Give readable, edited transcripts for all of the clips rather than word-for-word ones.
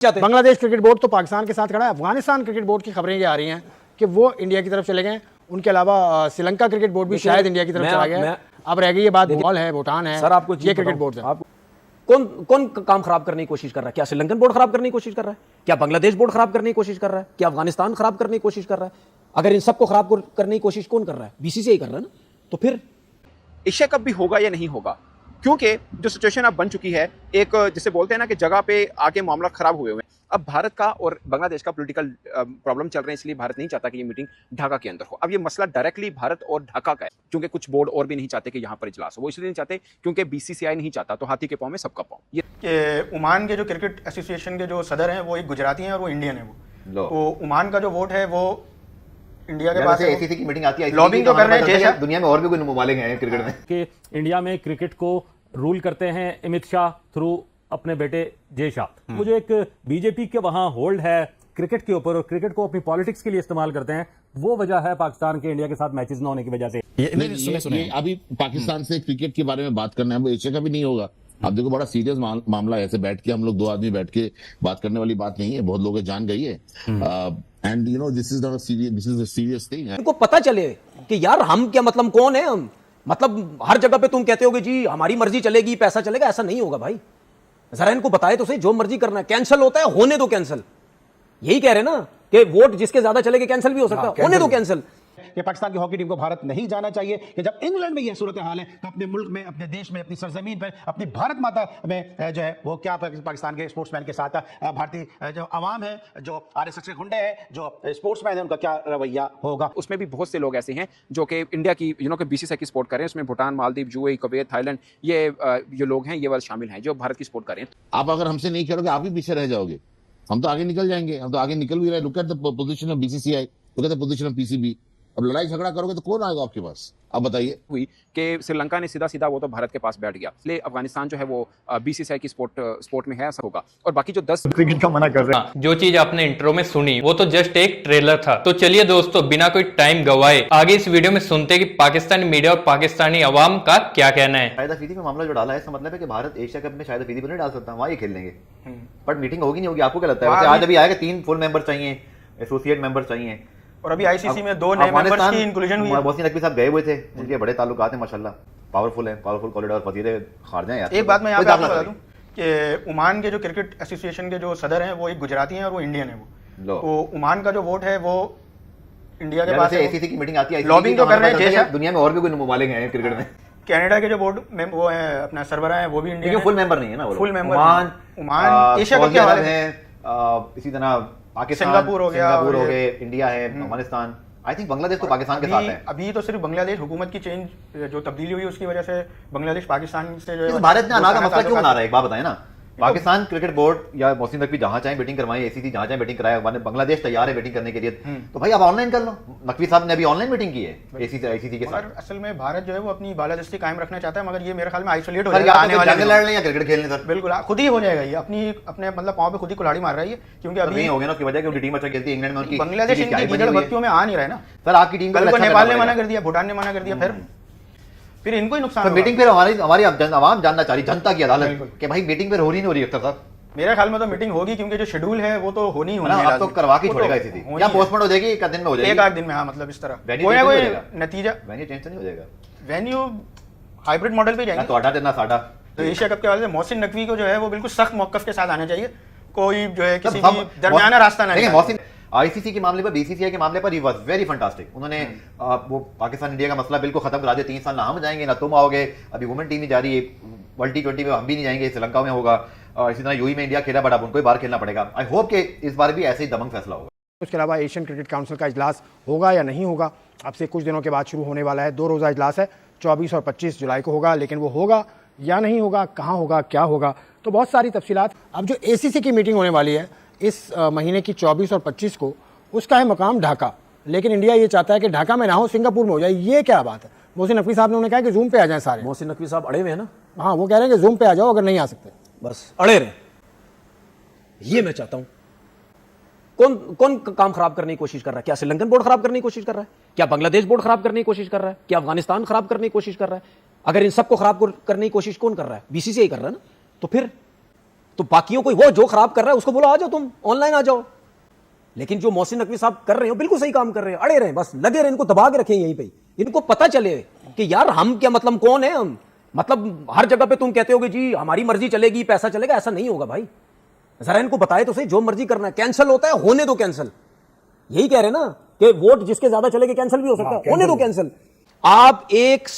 Bangladesh cricket board तो पाकिस्तान के साथ खड़ा है। अफगानिस्तान क्रिकेट बोर्ड की खबरें ये आ रही हैं कि वो इंडिया की तरफ चले गए। उनके अलावा श्रीलंका क्रिकेट बोर्ड भी शायद इंडिया की तरफ चला गया है। अब रह गई ये बात, बंगाल है, भूटान है, सर आपको ये क्रिकेट बोर्ड है। कौन काम खराब करने की कोशिश कर रहा है? क्या श्रीलंकन बोर्ड खराब करने की कोशिश कर रहा है? क्या बांग्लादेश बोर्ड खराब करने की कोशिश कर रहा है? क्या अफगानिस्तान खराब करने की कोशिश कर रहा है? अगर इन सबको खराब करने की कोशिश कौन कर रहा है? बीसीसीआई कर रहा है ना। तो फिर एशिया कप भी होगा या नहीं होगा, क्योंकि जो सिचुएशन अब बन चुकी है, एक जिसे बोलते हैं ना कि जगह पे आके मामला खराब हुए हुए हैं। अब भारत का और बांग्लादेश का पॉलिटिकल प्रॉब्लम चल रहे हैं, इसलिए भारत नहीं चाहता कि ये मीटिंग ढाका के अंदर हो। अब ये मसला डायरेक्टली भारत और ढाका का है, क्योंकि कुछ बोर्ड और भी नहीं चाहते कि यहाँ पर इजलास हो। वो इसलिए नहीं चाहते क्योंकि बीसीसीआई नहीं चाहता, तो हाथी के पाँव में सबका पाँव। ये ओमान के जो क्रिकेट एसोसिएशन के जो सदर हैं वो एक गुजराती हैं और वो इंडियन है। वो तो ओमान का जो वोट है वो इंडिया के पास एसीसी की मीटिंग आती है, लॉबिंग तो कर रहे हैं। दुनिया में और भी कोई ममालिक हैं क्रिकेट में कि इंडिया में क्रिकेट को रूल करते हैं अमित शाह थ्रू अपने बेटे जय शाह। वो जो एक बीजेपी के वहां होल्ड है क्रिकेट के ऊपर और क्रिकेट को अपनी पॉलिटिक्स के लिए इस्तेमाल करते हैं, वो वजह है पाकिस्तान के इंडिया के साथ मैचेस न होने की वजह से। ये अभी पाकिस्तान से क्रिकेट के बारे में बात करना है, वो एशिया का भी नहीं होगा। आप देखो बड़ा सीरियस मामला है। ऐसे बैठ के हम लोग दो आदमी बैठ के बात करने वाली बात नहीं है, बहुत लोग जान गई है। And you know this is not serious, this is a serious thing. इनको पता चले कि यार हम क्या, मतलब कौन है हम, मतलब हर जगह पे तुम कहते हो कि जी हमारी मर्जी चलेगी, पैसा चलेगा। ऐसा नहीं होगा भाई, जरा इनको बताए तो सही। जो मर्जी करना है कैंसिल होता है, होने दो कैंसिल। यही कह रहे ना कि वोट जिसके ज्यादा चलेगा कैंसिल भी हो सकता है, होने दो कैंसिल। कि पाकिस्तान की हॉकी टीम को भारत नहीं जाना चाहिए, कि जब इंग्लैंड में यह सूरत हाल है तो अपने मुल्क में, अपने देश में, अपनी सरजमीन पर, अपनी भारत माता में जो है वो क्या पाकिस्तान के स्पोर्ट्समैन के साथ भारतीय जो आवाम है, जो आरएसएस के गुंडे हैं, जो स्पोर्ट्समैन है, उनका क्या रवैया होगा। उसमें भी बहुत से लोग ऐसे हैं जो कि इंडिया की के बीसीसीआई की सपोर्ट कर रहे हैं। उसमें Bhutan, Maldives, UAE, Kuwait, Thailand, ये जो लोग हैं ये वाले शामिल हैं जो भारत की सपोर्ट कर रहे हैं। आप अगर हमसे नहीं करोगे आप ही पीछे रह जाओगे। हम तो आगे निकल जाएंगे, हम तो आगे निकल भी रहे। Look at the position of BCCI, look at the position of PCB. अब लड़ाई झगड़ा करोगे तो कौन आएगा आपके पास? अब बताइए। हुई कि श्रीलंका ने सीधा सीधा वो तो भारत के पास बैठ गया, इसलिए अफगानिस्तान जो है वो बीसीसीआई की स्पोर्ट में है, ऐसा होगा। और बाकी जो 10 क्रिकेट का मना कर रहे हैं। जो चीज आपने इंट्रो में सुनी वो तो जस्ट एक ट्रेलर था। तो चलिए दोस्तों, बिना कोई टाइम गवाए आगे इस वीडियो में सुनते कि पाकिस्तानी मीडिया और पाकिस्तानी अवाम का क्या कहना है। शाहिद अफरीदी में मामला जो डाला है, इसका मतलब है कि भारत एशिया कप में शाहिद अफरीदी को नहीं डाल सकता, वहां ये खेल लेंगे। बट मीटिंग होगी नहीं होगी, आपको क्या लगता है? आज अभी आएगा 3 फुल मेंबर चाहिए, एसोसिएट मेंबर चाहिए, और अभी आईसीसी में 2 नए मेंबर्स की इंक्लूजन हुई है। मोहसिन नकवी साहब गए हुए थे, उनके बड़े ताल्लुकात हैं माशाल्लाह, पावरफुल है, पावरफुल कॉरिडोर वजीर खारजा है यार। एक बात मैं यहाँ पे आपको बता दूं कि ओमान के जो क्रिकेट एसोसिएशन के जो सदर हैं वो एक गुजराती हैं और वो इंडियन है। वो तो ओमान का जो वोट है वो इंडिया के पास है। एसीसी की मीटिंग आती है, लॉबिंग तो कर रहे हैं। दुनिया में और भी कोई ममालिक हैं क्रिकेट में। कनाडा के जो बोर्ड में वो है अपना सरबराह है, वो भी इंडियन है। फुल मेंबर नहीं है ना वो, full member. Oman Asia cup के हवाले है, इसी तरह पाकिस्तान, सिंगापुर हो गया, इंडिया है, अफगानिस्तान। आई थिंक बांग्लादेश तो पाकिस्तान के साथ है। अभी तो सिर्फ बांग्लादेश हुकूमत की चेंज जो तब्दीली हुई उसकी वजह से बांग्लादेश पाकिस्तान से जो है भारत ने आना का मसला क्यों बना रहा है? एक बात बताएं ना। पाकिस्तान क्रिकेट बोर्ड या मोहसिन नकवी जहां चाहे बैटिंग करवाएं, एसीसी जहां चाहे बैटिंग कराए, बांग्लादेश तैयार है बैटिंग करने के लिए, तो भाई आप ऑनलाइन कर लो। नकवी साहब ने अभी ऑनलाइन मीटिंग की है एसीसी के साथ। असल में भारत जो है वो अपनी बालादस्ती कायम रखना चाहता है, मगर ये मेरे ख्याल में आइसोलेट हो जाएगा आने वाले लड़ लें या क्रिकेट खेलने सर। बिल्कुल खुद ही हो जाएगा ये, अपने मतलब पांव पे खुद ही कुल्हाड़ी मार रही है, क्योंकि अभी हो गया ना उसकी वजह कि उनकी टीम अच्छा खेलती है इंग्लैंड में, उनकी बांग्लादेश इनकी गिरद बत्तियों में आ नहीं रहा है ना सर। आपकी टीम को नेपाल ने मना कर दिया, भूटान ने मना कर दिया, फिर इनको ही नुकसान। मीटिंग फिर हमारी आवाम जानना चाह रही, जनता की अदालत कि भाई मीटिंग फिर हो रही नहीं हो रही अख्तर साहब। मेरे ख्याल में तो मीटिंग होगी, क्योंकि जो शेड्यूल है वो तो होनी है। आप तो करवा के छोड़ेगा इसी या पोस्टपोन हो जाएगी, एक दिन में हो जाएगी, एक आध दिन में। हाँ, मतलब इस तरह कोई ना कोई नतीजा। वेन्यू चेंज नहीं हो जाएगा, वेन्यू हाइब्रिड मॉडल पे जाएंगे। तो आटा देना साडा। तो एशिया कप के हवाले से मोहसिन नकवी को जो है वो बिल्कुल सख्त मौकफ के साथ आना चाहिए, कोई जो है किसी भी दरमियाना रास्ता ना नहीं। मोहसिन आईसीसी के मामले पर, बीसीसीआई के मामले पर ही वाज वेरी फैंटास्टिक। उन्होंने वो पाकिस्तान इंडिया का मसला बिल्कुल खत्म करा दिया। 3 साल ना हम जाएंगे ना तुम आओगे, अभी वुमेन टीम ही जा रही है, वर्ल्ड T20 में हम भी नहीं जाएंगे, श्रीलंका में होगा, इसी तरह यूएई में इंडिया खेला, बट अब उनको ही बाहर खेलना पड़ेगा। आई होप कि इस बार भी ऐसे ही दमंग फैसला होगा। उसके अलावा एशियन क्रिकेट काउंसिल का इजलास होगा या नहीं होगा, अब से कुछ दिनों के बाद शुरू होने वाला है। 2 रोज़ा इजलास है, 24 और 25 जुलाई को होगा, लेकिन वो होगा या नहीं होगा, कहाँ होगा, क्या होगा, तो बहुत सारी तफसीलात। अब जो एसीसी की मीटिंग होने वाली है इस महीने की 24 और 25 को, उसका है मकाम ढाका, लेकिन इंडिया ये चाहता है कि ढाका में ना हो, सिंगापुर में हो जाए। ये क्या बात है? मोहसिन नकवी साहब ने उन्होंने कहा कि जूम पे आ जाएं सारे। मोहसिन नकवी साहब अड़े हुए हैं ना। हाँ, वो कह रहे हैं कि जूम पे आ जाओ अगर नहीं आ सकते, बस अड़े रहे। ये मैं चाहता हूं। कौन काम खराब करने की कोशिश कर रहा है? क्या श्रीलंकन बोर्ड खराब करने की कोशिश कर रहा है? क्या बांग्लादेश बोर्ड खराब करने की कोशिश कर रहा है? क्या अफगानिस्तान खराब करने की कोशिश कर रहा है? अगर इन सबको खराब करने की कोशिश कौन कर रहा है? बीसीसीआई कर रहा है ना। तो फिर तो बाकियों को वो जो खराब कर रहा है उसको बोलो आ जाओ, तुम ऑनलाइन आ जाओ। लेकिन जो मोहसिन नकवी साहब कर रहे हो बिल्कुल सही काम कर रहे हैं, अड़े रहे, बस लगे रहे, इनको दबा के रखें यहीं पे, इनको पता चले कि यार हम क्या, मतलब कौन है हम, मतलब हर जगह पे तुम कहते हो जी हमारी मर्जी चलेगी, पैसा चलेगा, ऐसा नहीं होगा भाई। जरा इनको बताए तो सही, जो मर्जी करना है कैंसिल होता है, होने दो कैंसिल। यही कह रहे ना कि वोट जिसके ज्यादा चलेंगे कैंसिल भी हो सकता है, होने दो कैंसिल। आप एक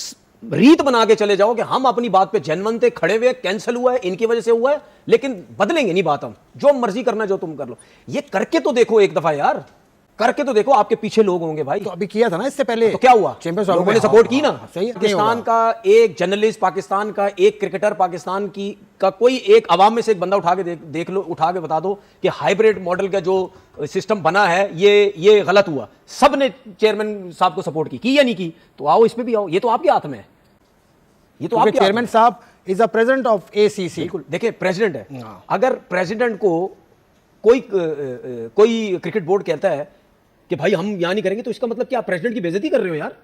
रीत बना के चले जाओ कि हम अपनी बात पे जेन्युइन थे, खड़े हुए, कैंसिल हुआ है इनकी वजह से हुआ है, लेकिन बदलेंगे नहीं बात, हम जो मर्जी करना जो तुम कर लो। ये करके तो देखो एक दफा यार, करके तो देखो, आपके पीछे लोग होंगे भाई। तो अभी किया था ना इससे पहले, तो क्या हुआ, चैंपियंस लोगों ने सपोर्ट की ना। सही है, पाकिस्तान का एक जर्नलिस्ट, पाकिस्तान का एक क्रिकेटर, पाकिस्तान की का कोई एक अवाम में से एक बंदा उठा के देख लो, उठा के बता दो कि हाइब्रिड मॉडल का जो सिस्टम बना है ये गलत हुआ। सब ने चेयरमैन साहब को सपोर्ट की या नहीं की? तो आओ इस पे भी आओ, ये तो आपके हाथ में है, ये तो आपके चेयरमैन साहब is a president of ACC. बिल्कुल, देखिए प्रेसिडेंट है, अगर प्रेसिडेंट को कोई क्रिकेट बोर्ड कहता है कि भाई हम यहां नहीं करेंगे, तो इसका मतलब क्या आप प्रेसिडेंट की बेइज्जती कर रहे हो यार?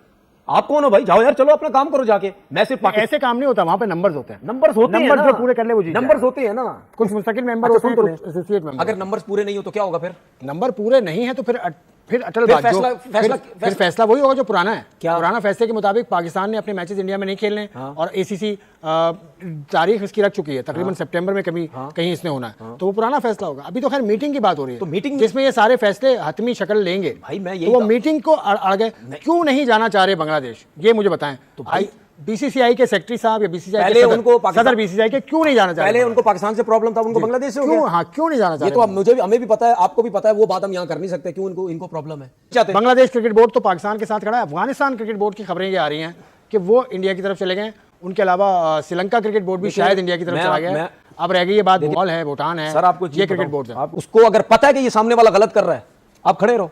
आप कौन हो भाई? जाओ यार, चलो अपना काम करो जाके। मैं सिर्फ ऐसे काम नहीं होता, वहां पे नंबर्स होते हैं, नंबर्स होते हैं नंबर ना, जो पूरे कर ले वो जीत जाए। नंबर्स होते हैं ना, कुछ मुस्तकिल मेंबर अच्छा, होते हैं, सुन तो कुछ एसोसिएट मेंबर। अगर नंबर्स पूरे नहीं हो तो क्या होगा फिर? नंबर पूरे नहीं है तो फिर अटल फिर बात जो फैसला फैसला वही होगा जो पुराना है। क्या? पुराना फैसले के मुताबिक पाकिस्तान ने अपने मैचेस इंडिया में नहीं खेलने, और एसीसी तारीख इसकी रख चुकी है, तकरीबन सितंबर में कहीं इसने होना है, तो वो पुराना फैसला होगा। अभी तो खैर मीटिंग की बात हो रही है, तो मीटिंग जिसमें ये सारे फैसले हतमी शक्ल लेंगे। भाई मैं तो वो मीटिंग को अड़ गए, क्यों नहीं जाना चाह रहे बांग्लादेश, ये मुझे बताएं। तो भाई बीसीसीआई के सेक्रेटरी साहब या बीसीसीआई के सदर बीसीसीआई के क्यों नहीं जाना चाह रहे? पहले उनको पाकिस्तान से प्रॉब्लम था, उनको बांग्लादेश से हो गया। हाँ, क्यों नहीं जाना चाह ये तो हमें भी पता है, आपको भी पता है, वो बात हम यहाँ कर नहीं सकते, क्यों इनको प्रॉब्लम है। बांग्लादेश क्रिकेट बोर्ड तो पाकिस्तान के साथ खड़ा है। अफगानिस्तान क्रिकेट बोर्ड की खबरें ये आ रही हैं कि वो इंडिया की तरफ चले गए। उनके अलावा श्रीलंका क्रिकेट बोर्ड भी शायद इंडिया की तरफ चला गया। अब रह गई ये बात, बंगाल है, भूटान है, सर आपको ये क्रिकेट बोर्ड है। उसको अगर पता है कि ये सामने वाला गलत कर रहा है, आप खड़े रहो,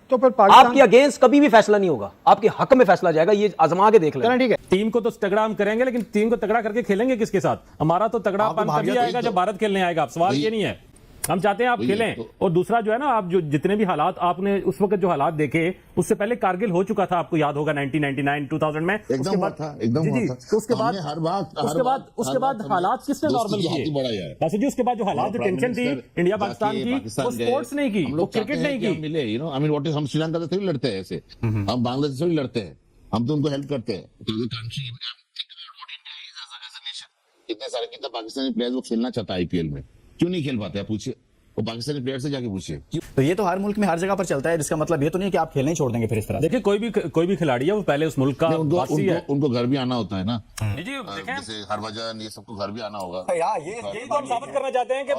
तो फिर आपके अगेंस्ट कभी भी फैसला नहीं होगा, आपके हक में फैसला जाएगा, ये आजमा के देख लेना। ठीक है, टीम को तो तगड़ा हम करेंगे, लेकिन टीम को तगड़ा करके खेलेंगे किसके साथ? हमारा तो तगड़ापन तभी आएगा जब भारत खेलने आएगा। अब सवाल ये नहीं है, हम चाहते हैं आप खेलें। और दूसरा जो है ना, आप जो जितने भी हालात आपने उस वक्त जो हालात देखे, उससे पहले कारगिल हो चुका था, आपको याद होगा 1999 2000 में। एकदम हुआ था, एकदम हुआ था। तो उसके बाद हर बात हालात किसने नॉर्मल किए? बस जी, उसके बाद जो हालात, जो टेंशन थी इंडिया पाकिस्तान की, वो स्पोर्ट्स नहीं की, वो क्रिकेट नहीं की। मिले, you know, I mean what is, हम श्रीलंका से थोड़ी लड़ते हैं ऐसे, हम बांग्लादेश से थोड़ी लड़ते हैं, हम तो उनको हेल्प करते हैं। इतने सारे कितना पाकिस्तानी प्लेयर्स वो खेलना चाहता है आईपीएल में, क्यों नहीं खेल पाते? आप पूछिए, वो पाकिस्तानी प्लेयर से जाके पूछिए। तो ये तो हर मुल्क में हर जगह पर चलता है, जिसका मतलब ये तो नहीं है कि आप खेलने ही छोड़ देंगे फिर इस तरह। देखिए, कोई भी खिलाड़ी है, वो पहले उस मुल्क का वासी है। उनको घर भी आना होता है ना, जी, जैसे हरभजन, ये सबको घर भी आना होगा। यही तो हम साबित करना चाहते हैं कि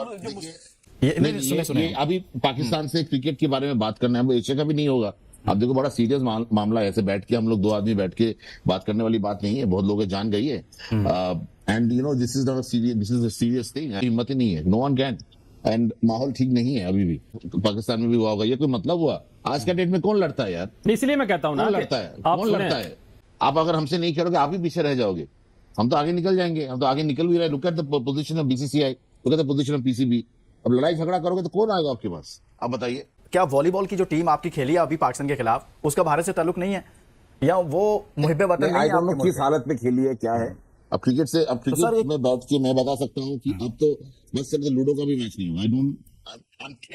ये अभी पाकिस्तान से क्रिकेट के बारे में बात करना है, वो एशिया का भी नहीं होगा। आप देखो, बड़ा सीरियस मामला है, ऐसे बैठ के हम लोग दो आदमी बैठ के बात करने वाली बात नहीं है, बहुत लोग जान गई है। And you know, this is not serious thing, हिम्मत ही नहीं है, नो वन कैन। एंड माहौल ठीक नहीं है अभी भी, पाकिस्तान में भी हुआ होगा, ये कोई मतलब हुआ? आज के डेट में कौन लड़ता है यार? इसलिए मैं कहता हूँ ना, कौन लड़ता है? आप अगर हमसे नहीं खेलोगे, आप ही पीछे रह जाओगे, हम तो आगे निकल जाएंगे, हम तो आगे निकल भी रहे। Look at the position of BCCI, look at the position of PCB. अब लड़ाई झगड़ा करोगे तो कौन आएगा आपके पास? आप बताइए। क्या वॉलीबॉल की जो टीम आपकी खेली है अभी पाकिस्तान के खिलाफ, उसका भारत से ताल्लुक नहीं है, या वो मुहिब्बे वतन नहीं है? किस हालत में खेली है, क्या है? अब क्रिकेट में बैठ के मैं बता सकता हूँ कि अब तो बस सिर्फ लूडो का भी मैच नहीं हुआ। आई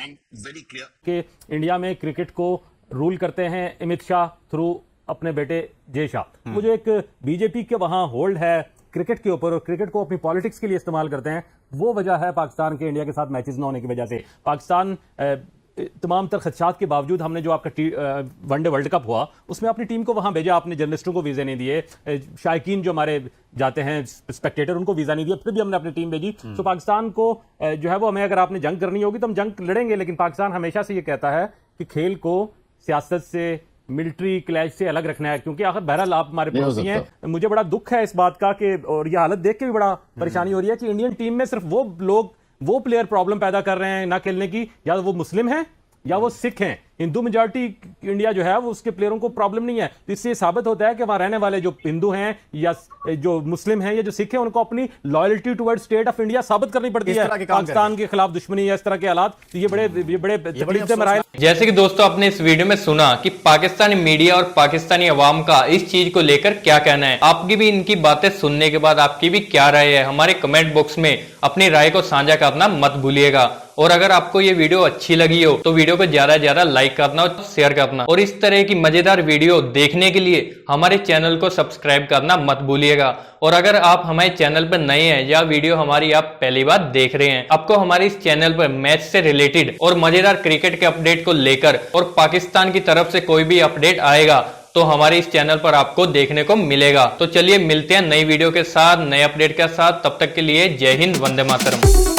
एम वेरी क्लियर कि इंडिया में क्रिकेट को रूल करते हैं अमित शाह थ्रू अपने बेटे जय शाह। वो जो एक बीजेपी के वहां होल्ड है क्रिकेट के ऊपर, और क्रिकेट को अपनी पॉलिटिक्स के लिए इस्तेमाल करते हैं, वो वजह है पाकिस्तान के इंडिया के साथ मैचेस न होने की वजह से। पाकिस्तान तमाम तर खदशात के बावजूद, हमने जो आपका वनडे वर्ल्ड कप हुआ उसमें अपनी टीम को वहां भेजा, आपने जर्नलिस्टों को वीज़ा नहीं दिए, शायकीन जो हमारे जाते हैं स्पेक्टेटर, उनको वीज़ा नहीं दिया, फिर भी हमने अपनी टीम भेजी। तो पाकिस्तान को जो है वो, हमें अगर आपने जंग करनी होगी तो हम जंग लड़ेंगे, लेकिन पाकिस्तान हमेशा से ये कहता है कि खेल को सियासत से, मिलिट्री क्लैश से अलग रखना है, क्योंकि आखिर बहरहाल आप हमारे पड़ोसी हैं। मुझे बड़ा दुख है इस बात का कि, और ये हालत देख के भी बड़ा परेशानी हो रही है कि इंडियन टीम में सिर्फ वो लोग, वो प्लेयर प्रॉब्लम पैदा कर रहे हैं ना खेलने की, या वो मुस्लिम हैं या वो सिख हैं हिंदू मेजॉरिटी इंडिया जो है वो उसके प्लेयरों को प्रॉब्लम नहीं है। तो इससे साबित होता है कि वहां रहने वाले जो हिंदू हैं या जो मुस्लिम हैं या जो सिख हैं उनको अपनी loyalty toward state of India साबित करनी पड़ती है। पाकिस्तान के खिलाफ दुश्मनी या इस तरह के हालात, तो ये बड़े तकलीफ से मराइल। जैसे कि दोस्तों आपने इस वीडियो में सुना कि पाकिस्तानी मीडिया और पाकिस्तानी अवाम का इस चीज को लेकर क्या कहना है। आपकी भी इनकी बातें सुनने के बाद आपकी भी क्या राय है, हमारे कमेंट बॉक्स में अपनी राय को साझा करना मत भूलिएगा। और अगर आपको ये वीडियो अच्छी लगी हो तो वीडियो को ज्यादा से ज्यादा लाइक करना और शेयर करना, और इस तरह की मजेदार वीडियो देखने के लिए हमारे चैनल को सब्सक्राइब करना मत भूलिएगा। और अगर आप हमारे चैनल पर नए हैं या वीडियो हमारी आप पहली बार देख रहे हैं, आपको हमारे इस चैनल पर मैच से रिलेटेड और मजेदार क्रिकेट के अपडेट को लेकर और पाकिस्तान की तरफ से कोई भी अपडेट आएगा तो हमारे इस चैनल पर आपको देखने को मिलेगा। तो चलिए मिलते हैं नई वीडियो के साथ, नए अपडेट के साथ। तब तक के लिए जय हिंद, वंदे मातरम।